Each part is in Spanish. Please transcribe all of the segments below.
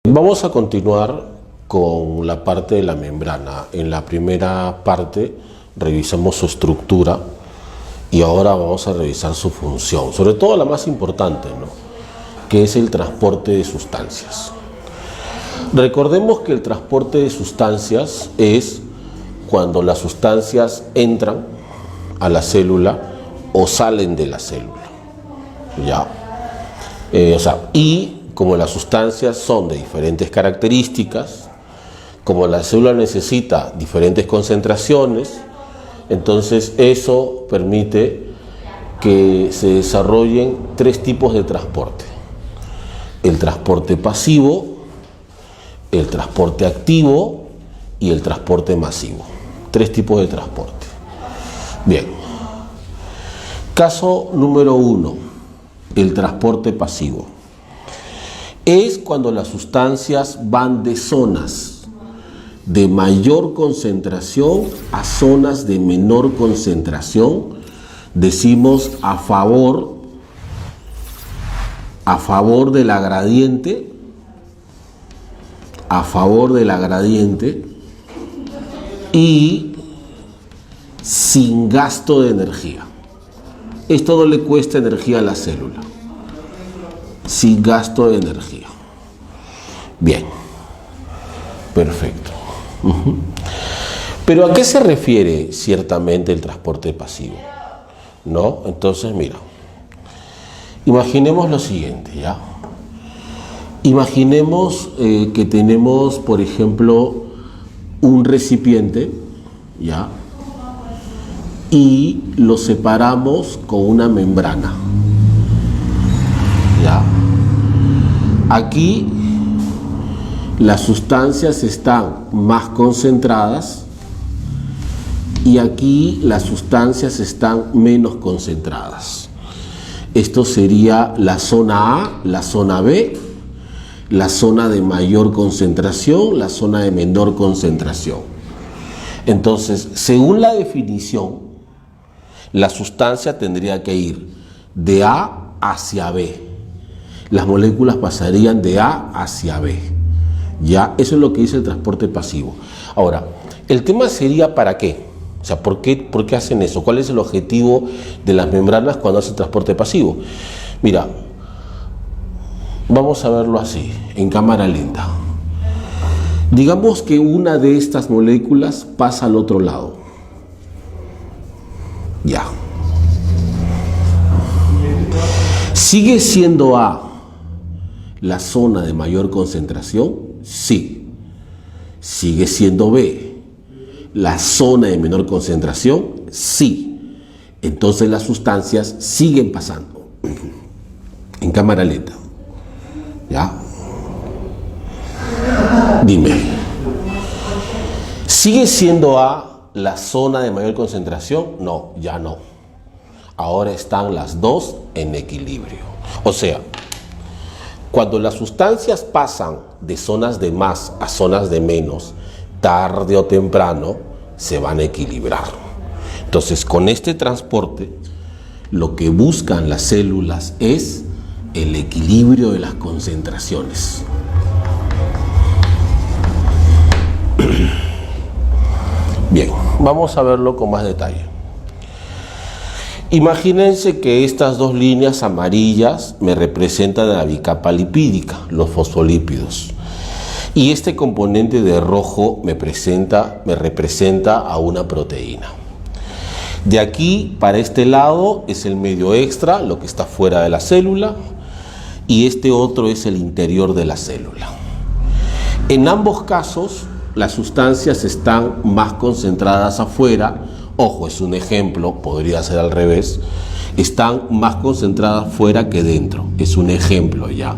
Vamos a continuar con la parte de la membrana. En la primera parte revisamos su estructura y ahora vamos a revisar su función, sobre todo la más importante, ¿no?, que es el transporte de sustancias. Recordemos que el transporte de sustancias es cuando las sustancias entran a la célula o salen de la célula, ¿ya? Y como las sustancias son de diferentes características, como la célula necesita diferentes concentraciones, entonces eso permite que se desarrollen tres tipos de transporte: el transporte pasivo, el transporte activo y el transporte masivo. Tres tipos de transporte. Bien. Caso número 1, el transporte pasivo. Es cuando las sustancias van de zonas de mayor concentración a zonas de menor concentración. Decimos a favor de la gradiente, y sin gasto de energía. Esto no le cuesta energía a la célula. Sin gasto de energía. Bien. Perfecto. Pero ¿a qué se refiere ciertamente el transporte pasivo? ¿No? Entonces, mira. Imaginemos lo siguiente, ¿ya? Imaginemos que tenemos, por ejemplo, un recipiente, ¿ya?, y lo separamos con una membrana, ¿ya? Aquí las sustancias están más concentradas y aquí las sustancias están menos concentradas. Esto sería la zona A, la zona B, la zona de mayor concentración, la zona de menor concentración. Entonces, según la definición, la sustancia tendría que ir de A hacia B. Las moléculas pasarían de A hacia B. ¿Ya? Eso es lo que dice el transporte pasivo. Ahora, el tema sería ¿para qué? O sea, ¿por qué hacen eso? ¿Cuál es el objetivo de las membranas cuando hacen transporte pasivo? Mira, vamos a verlo así, en cámara lenta. Digamos que una de estas moléculas pasa al otro lado. Ya. ¿Sigue siendo A la zona de mayor concentración? Sí. ¿Sigue siendo B la zona de menor concentración? Sí. Entonces las sustancias siguen pasando. En cámara lenta. ¿Ya? Dime. ¿Sigue siendo A la zona de mayor concentración? No, ya no. Ahora están las dos en equilibrio. O sea, cuando las sustancias pasan de zonas de más a zonas de menos, tarde o temprano se van a equilibrar. Entonces, con este transporte, lo que buscan las células es el equilibrio de las concentraciones. Bien, vamos a verlo con más detalle. Imagínense que estas dos líneas amarillas me representan la bicapa lipídica, los fosfolípidos. Y este componente de rojo me representa a una proteína. De aquí para este lado es el medio extra, lo que está fuera de la célula, y este otro es el interior de la célula. En ambos casos, las sustancias están más concentradas afuera. Ojo, es un ejemplo, podría ser al revés. Están más concentradas fuera que dentro. Es un ejemplo ya.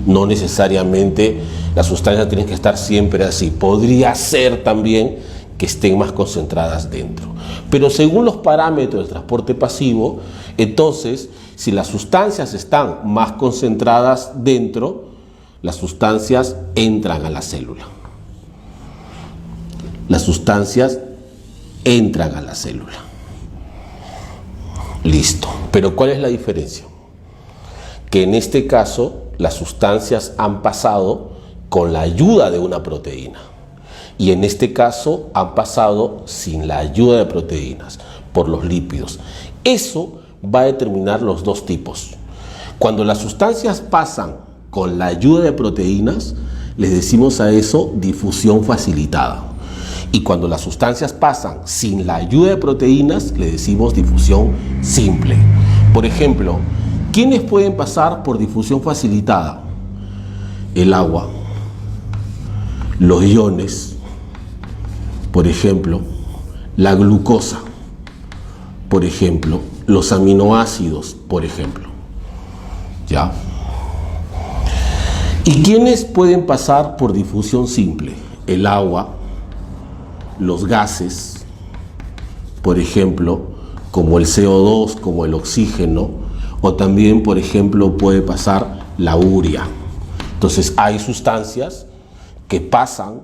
No necesariamente las sustancias tienen que estar siempre así. Podría ser también que estén más concentradas dentro. Pero según los parámetros del transporte pasivo, entonces, si las sustancias están más concentradas dentro, las sustancias entran a la célula. Las sustancias entran a la célula. Listo. Pero ¿cuál es la diferencia? Que en este caso las sustancias han pasado con la ayuda de una proteína. Y en este caso han pasado sin la ayuda de proteínas, por los lípidos. Eso va a determinar los dos tipos. Cuando las sustancias pasan con la ayuda de proteínas, les decimos a eso difusión facilitada. Y cuando las sustancias pasan sin la ayuda de proteínas, le decimos difusión simple. Por ejemplo, ¿quiénes pueden pasar por difusión facilitada? El agua, los iones, por ejemplo, la glucosa, por ejemplo, los aminoácidos, por ejemplo. ¿Ya? ¿Y quiénes pueden pasar por difusión simple? El agua, los gases, por ejemplo, como el CO2, como el oxígeno, o también, por ejemplo, puede pasar la urea. Entonces, hay sustancias que pasan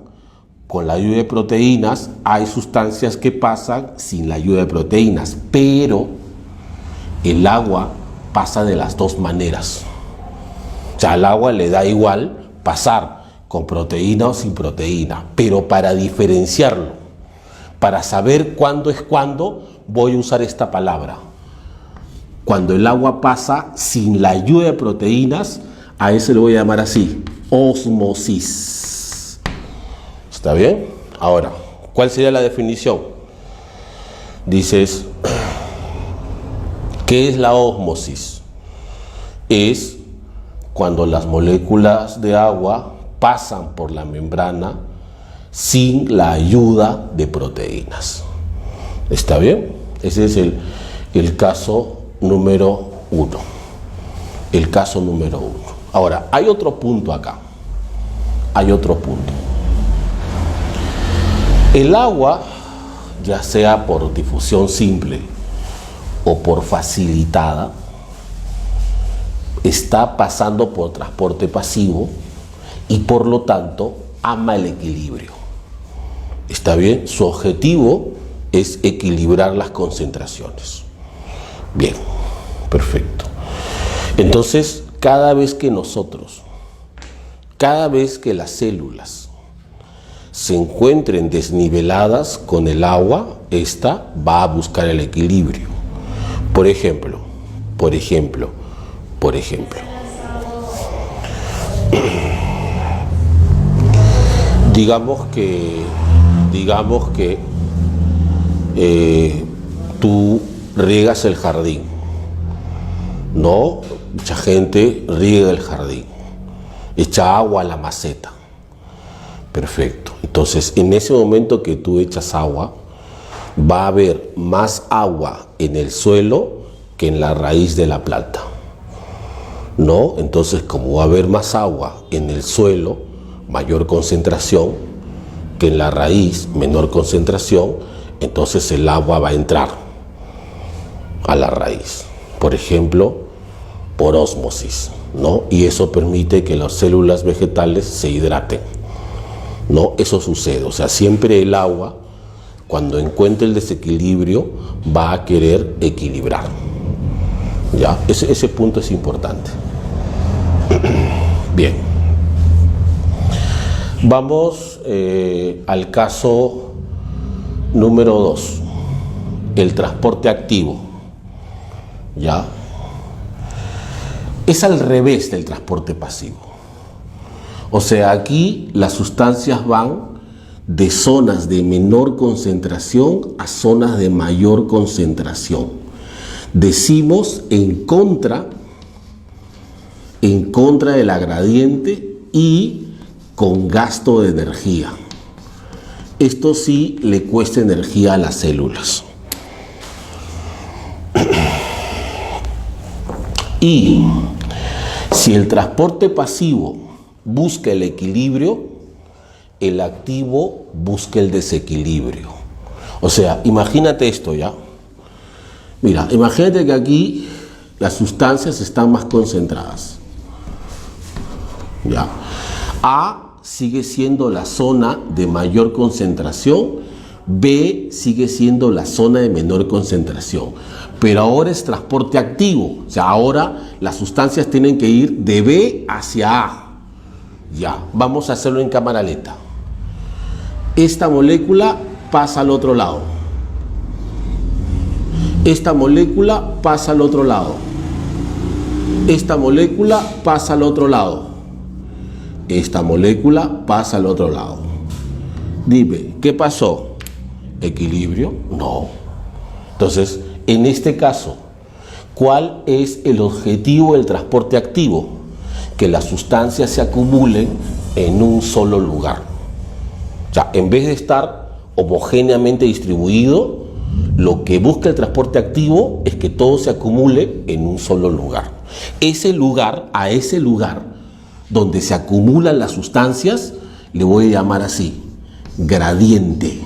con la ayuda de proteínas, hay sustancias que pasan sin la ayuda de proteínas, pero el agua pasa de las dos maneras. O sea, al agua le da igual pasar con proteína o sin proteína, pero para diferenciarlo, para saber cuándo es cuándo, voy a usar esta palabra. Cuando el agua pasa sin la ayuda de proteínas, a eso le voy a llamar así, ósmosis. ¿Está bien? Ahora, ¿cuál sería la definición? Dices, ¿qué es la ósmosis? Es cuando las moléculas de agua pasan por la membrana sin la ayuda de proteínas. ¿Está bien? Ese es el caso número 1. El caso número 1. Ahora, hay otro punto acá. Hay otro punto. El agua, ya sea por difusión simple o por facilitada, está pasando por transporte pasivo y por lo tanto ama el equilibrio. ¿Está bien? Su objetivo es equilibrar las concentraciones. Bien, perfecto. Entonces, cada vez que las células se encuentren desniveladas con el agua, esta va a buscar el equilibrio. Por ejemplo, digamos que tú riegas el jardín, ¿no? Mucha gente riega el jardín, echa agua a la maceta. Perfecto. Entonces, en ese momento que tú echas agua, va a haber más agua en el suelo que en la raíz de la planta, ¿no? Entonces, como va a haber más agua en el suelo, mayor concentración, que en la raíz, menor concentración, entonces el agua va a entrar a la raíz. Por ejemplo, por ósmosis, ¿no? Y eso permite que las células vegetales se hidraten, ¿no? Eso sucede. O sea, siempre el agua, cuando encuentre el desequilibrio, va a querer equilibrar. ¿Ya? Ese punto es importante. Bien. Vamos al caso número 2, el transporte activo. ¿Ya? Es al revés del transporte pasivo. O sea, aquí las sustancias van de zonas de menor concentración a zonas de mayor concentración. Decimos en contra de la gradiente y con gasto de energía. Esto sí le cuesta energía a las células. Y si el transporte pasivo busca el equilibrio, el activo busca el desequilibrio. O sea, imagínate esto ya. Mira, imagínate que aquí las sustancias están más concentradas. Ya. A sigue siendo la zona de mayor concentración, B sigue siendo la zona de menor concentración. Pero ahora es transporte activo. O sea, ahora las sustancias tienen que ir de B hacia A. Ya, vamos a hacerlo en cámara lenta. Esta molécula pasa al otro lado. Esta molécula pasa al otro lado. Esta molécula pasa al otro lado. Esta molécula pasa al otro lado. Dime, ¿qué pasó? ¿Equilibrio? No. Entonces, en este caso, ¿cuál es el objetivo del transporte activo? Que las sustancias se acumulen en un solo lugar. O sea, en vez de estar homogéneamente distribuido, lo que busca el transporte activo es que todo se acumule en un solo lugar. A ese lugar donde se acumulan las sustancias, le voy a llamar así, gradiente.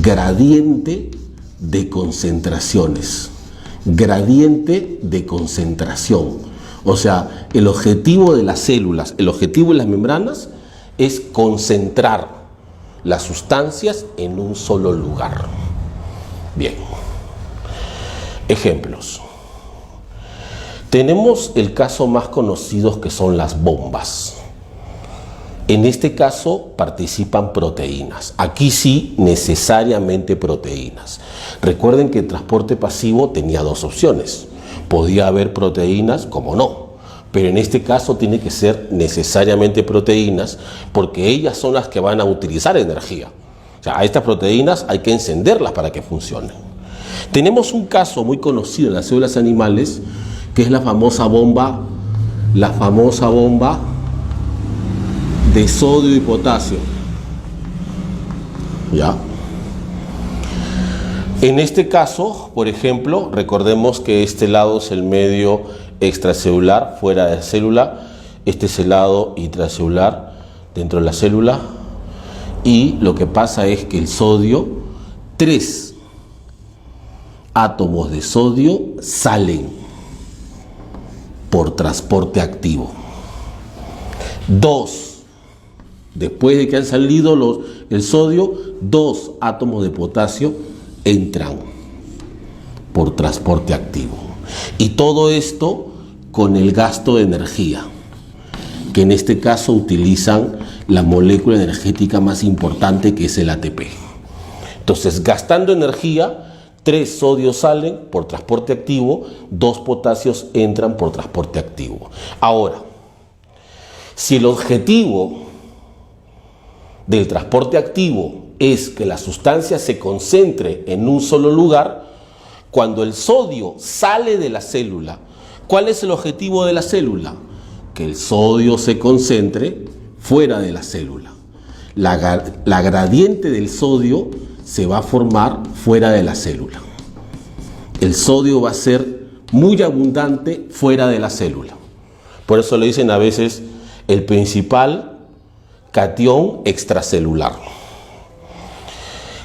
Gradiente de concentraciones. Gradiente de concentración. O sea, el objetivo de las células, el objetivo de las membranas es concentrar las sustancias en un solo lugar. Bien. Ejemplos. Tenemos el caso más conocido, que son las bombas. En este caso participan proteínas. Aquí sí, necesariamente proteínas. Recuerden que el transporte pasivo tenía dos opciones. Podía haber proteínas, como no. Pero en este caso tiene que ser necesariamente proteínas, porque ellas son las que van a utilizar energía. O sea, a estas proteínas hay que encenderlas para que funcionen. Tenemos un caso muy conocido en las células animales, que es la famosa bomba de sodio y potasio. ¿Ya? En este caso, por ejemplo, recordemos que este lado es el medio extracelular, fuera de la célula. Este es el lado intracelular, dentro de la célula. Y lo que pasa es que el sodio, 3 átomos de sodio salen por transporte activo. 2. Después de que han salido el sodio, 2 átomos de potasio entran por transporte activo. Y todo esto con el gasto de energía, que en este caso utilizan la molécula energética más importante, que es el ATP. Entonces, gastando energía, 3 sodios salen por transporte activo, 2 potasios entran por transporte activo. Ahora, si el objetivo del transporte activo es que la sustancia se concentre en un solo lugar, cuando el sodio sale de la célula, ¿cuál es el objetivo de la célula? Que el sodio se concentre fuera de la célula. La gradiente del sodio se va a formar fuera de la célula. El sodio va a ser muy abundante fuera de la célula. Por eso le dicen a veces el principal catión extracelular.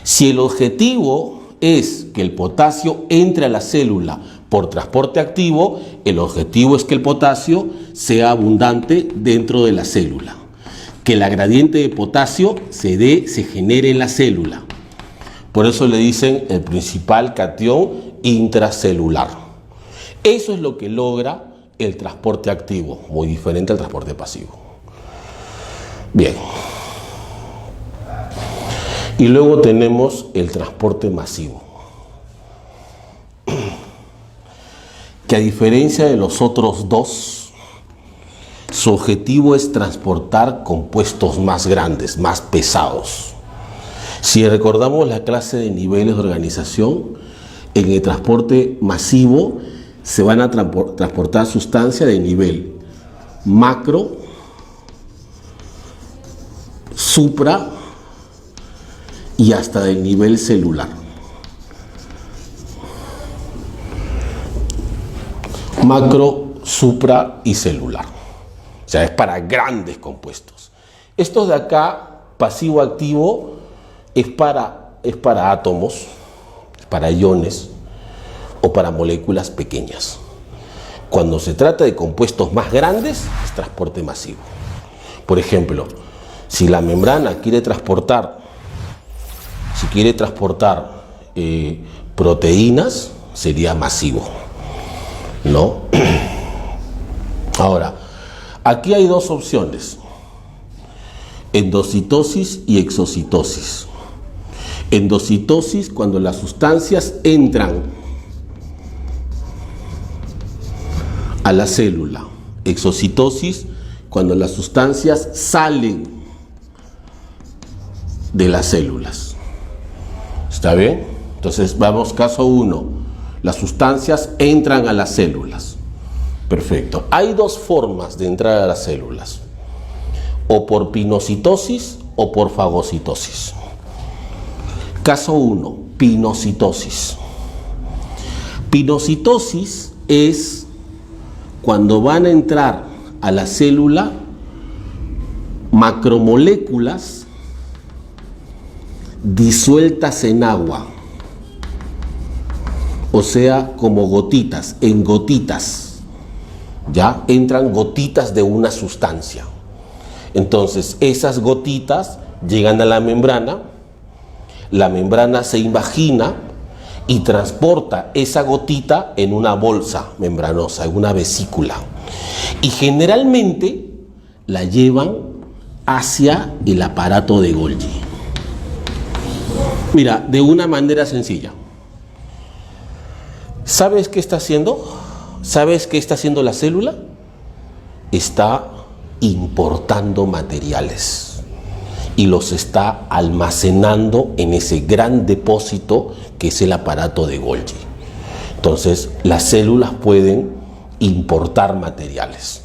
Si el objetivo es que el potasio entre a la célula por transporte activo, el objetivo es que el potasio sea abundante dentro de la célula. Que la gradiente de potasio se genere en la célula. Por eso le dicen el principal catión intracelular. Eso es lo que logra el transporte activo, muy diferente al transporte pasivo. Bien. Y luego tenemos el transporte masivo, que a diferencia de los otros dos, su objetivo es transportar compuestos más grandes, más pesados. Si recordamos la clase de niveles de organización, en el transporte masivo se van a transportar sustancias de nivel macro, supra y hasta del nivel celular. Macro, supra y celular. O sea, es para grandes compuestos. Estos de acá, pasivo-activo, es para átomos, para iones o para moléculas pequeñas. Cuando se trata de compuestos más grandes, es transporte masivo. Por ejemplo, si la membrana quiere transportar proteínas, sería masivo, ¿no? Ahora, Aquí hay dos opciones: endocitosis y exocitosis. Endocitosis, cuando las sustancias entran a la célula. Exocitosis, cuando las sustancias salen de las células. ¿Está bien? Entonces vamos caso 1. Las sustancias entran a las células. Perfecto. Hay dos formas de entrar a las células: o por pinocitosis o por fagocitosis. Caso 1, pinocitosis. Pinocitosis es cuando van a entrar a la célula macromoléculas disueltas en agua, o sea, como gotitas, en gotitas. Ya entran gotitas de una sustancia. Entonces esas gotitas llegan a la membrana se invagina y transporta esa gotita en una bolsa membranosa, en una vesícula, y generalmente la llevan hacia el aparato de Golgi. Mira, de una manera sencilla. ¿Sabes qué está haciendo? ¿Sabes qué está haciendo la célula? Está importando materiales y los está almacenando en ese gran depósito que es el aparato de Golgi. Entonces, las células pueden importar materiales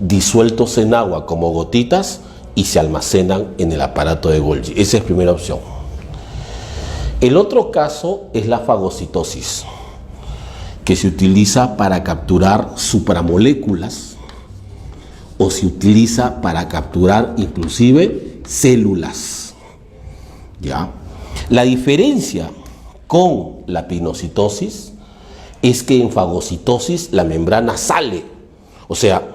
disueltos en agua como gotitas y se almacenan en el aparato de Golgi. Esa es primera opción. El otro caso es la fagocitosis, que se utiliza para capturar supramoléculas o se utiliza para capturar inclusive células. ¿Ya? La diferencia con la pinocitosis es que en fagocitosis la membrana sale, o sea,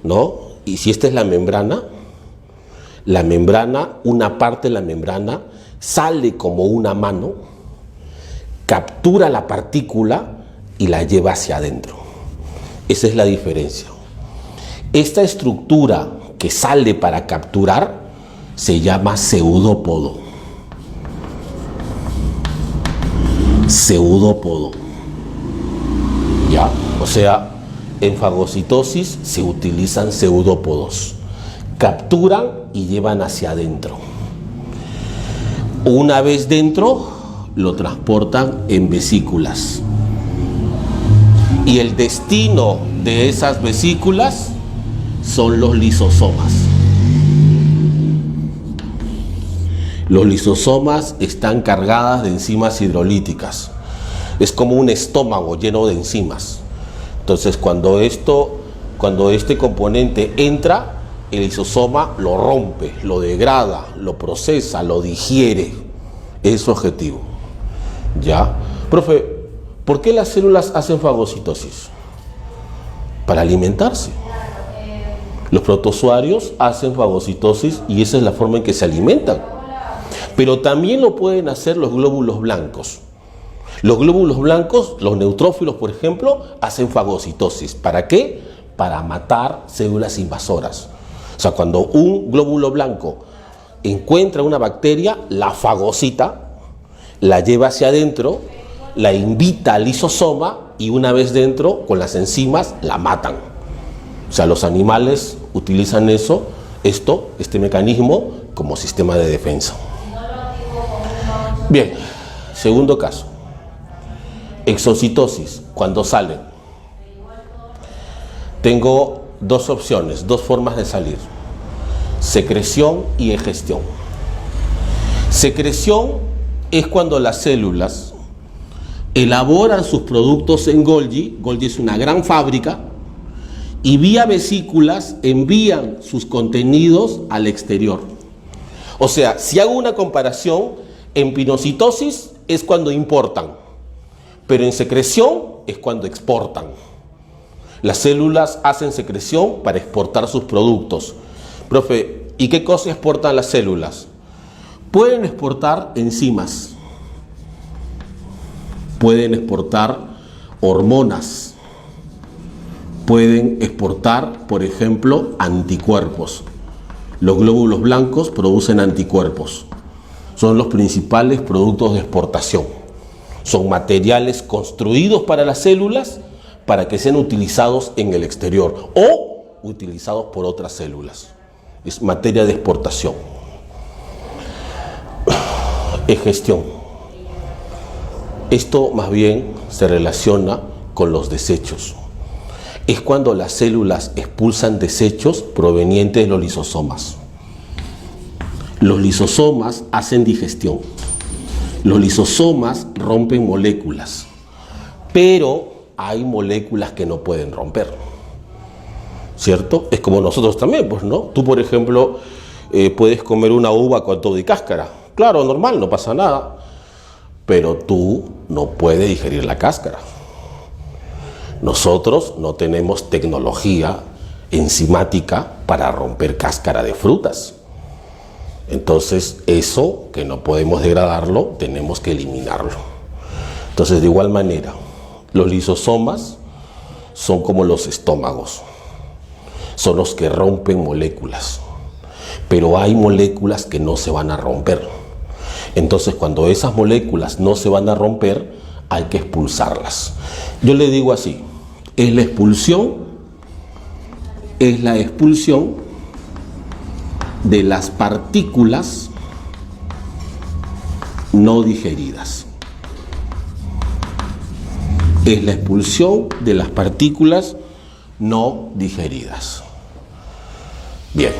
¿no? Y si esta es la membrana, una parte de la membrana sale como una mano, captura la partícula y la lleva hacia adentro. Esa es la diferencia. Esta estructura que sale para capturar se llama pseudópodo. Pseudópodo. ¿Ya? O sea, en fagocitosis se utilizan pseudópodos. Capturan y llevan hacia adentro. Una vez dentro, lo transportan en vesículas. Y el destino de esas vesículas son los lisosomas. Los lisosomas están cargadas de enzimas hidrolíticas. Es como un estómago lleno de enzimas. Entonces, cuando este componente entra, el lisosoma lo rompe, lo degrada, lo procesa, lo digiere. Es su objetivo. ¿Ya? Profe, ¿por qué las células hacen fagocitosis? Para alimentarse. Los protozoarios hacen fagocitosis y esa es la forma en que se alimentan. Pero también lo pueden hacer los glóbulos blancos. Los glóbulos blancos, los neutrófilos, por ejemplo, hacen fagocitosis. ¿Para qué? Para matar células invasoras. O sea, cuando un glóbulo blanco encuentra una bacteria, la fagocita, la lleva hacia adentro, la invita al lisosoma y una vez dentro, con las enzimas, la matan. O sea, los animales utilizan este mecanismo como sistema de defensa. Bien, segundo caso. Exocitosis, cuando salen. Tengo dos opciones, dos formas de salir: secreción y egestión. Secreción es cuando las células elaboran sus productos en Golgi. Golgi es una gran fábrica y vía vesículas envían sus contenidos al exterior. O sea, si hago una comparación, en pinocitosis es cuando importan, pero en secreción es cuando exportan. Las células hacen secreción para exportar sus productos. Profe, ¿y qué cosas exportan las células? Pueden exportar enzimas, pueden exportar hormonas, pueden exportar, por ejemplo, anticuerpos. Los glóbulos blancos producen anticuerpos. Son los principales productos de exportación. Son materiales construidos para las células para que sean utilizados en el exterior o utilizados por otras células. Es materia de exportación. Egestión. Esto más bien se relaciona con los desechos. Es cuando las células expulsan desechos provenientes de los lisosomas. Los lisosomas hacen digestión. Los lisosomas rompen moléculas, pero hay moléculas que no pueden romper, ¿cierto? Es como nosotros también, pues, ¿no? Tú, por ejemplo, puedes comer una uva con todo y cáscara. Claro, normal, no pasa nada, pero tú no puedes digerir la cáscara. Nosotros no tenemos tecnología enzimática para romper cáscara de frutas. Entonces, eso que no podemos degradarlo, tenemos que eliminarlo. Entonces, de igual manera, los lisosomas son como los estómagos. Son los que rompen moléculas. Pero hay moléculas que no se van a romper. Entonces, cuando esas moléculas no se van a romper, hay que expulsarlas. Yo le digo así, es la expulsión de las partículas no digeridas. Es la expulsión de las partículas no digeridas. Bien.